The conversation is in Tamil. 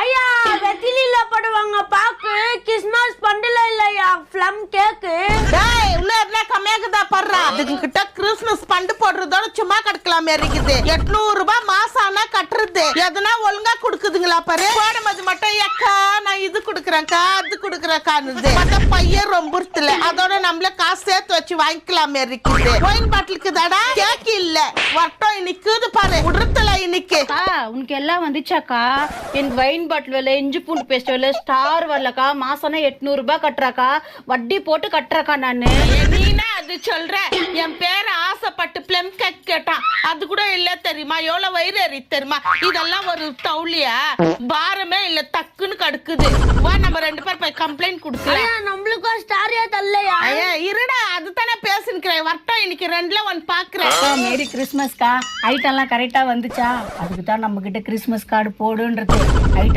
ஐயா வெத்திலில போடுவாங்க பாக்கு கிறிஸ்மஸ் பண்டில இல்லையா ஃப்ளம் கேக்கு. டேய் உள்ள என்ன கம்மியாக்குதா படுறா. அதுக்கு கிட்ட கிறிஸ்மஸ் பண்டு போடுறதோட சும்மா கட்டலாமே இருக்குது. 800 ரூபாய் மாசம் ஆனா கட்டுறது எதனா ஒழுங்கா குடுக்குதுங்களா பாரு. போடும்போது மட்டும் ஏக்கா நான் இது குடுக்குறேன்க்கா அது குடுக்குறேன்க்கான்னு மத்த பையன் ரொம்ப அதோட நம்மள காசு சேர்த்து வச்சு வாங்கிக்கலாமே இருக்குது. ஒயின் பாட்டிலுக்கு தாடா கேக் இல்ல வட்டம் இன்னைக்குது பாரு உடுறத்துல இன்னைக்கு. உனக்கு எல்லாம் வந்துச்சாக்கா? எனக்கு வைன் பாட்டில் விலை இஞ்சி பூண்டு பேஸ்ட் விலை ஸ்டார் வரலக்கா. மாசம்னா 800 ரூபாய் கட்டுறாக்கா. வட்டி போட்டு கட்டுறாக்கா நானு. நீனா அது சொல்ற. என் பேர ஆசைப்பட்டு பிளம் கேக் கேட்டான். அது கூட இல்ல தெரியுமா? எவ்வளவு வயிறு எறி தெரியுமா? இதெல்லாம் ஒரு தவுளியா? பாரமே இல்ல டக்குன்னு கடுக்குது. வா நம்ம 2 பேர் போய் கம்ப்ளைண்ட் கொடுக்கலாம். நம்மளுக்கும் ஸ்டாரியா தரலையா? ஐயா இருடா அதுதானே பேசினுக்கிறேன். வட்டம் இன்னைக்கு 2ல 1 பாக்குறேன். மேரி கிறிஸ்மஸ்க்கா. ஐட்டம் எல்லாம் கரெக்டா வந்துச்சா? அதுக்கு தான் நம்ம கிட்ட கிறிஸ்மஸ் கார்டு போடுன்றது. ஐட்டம்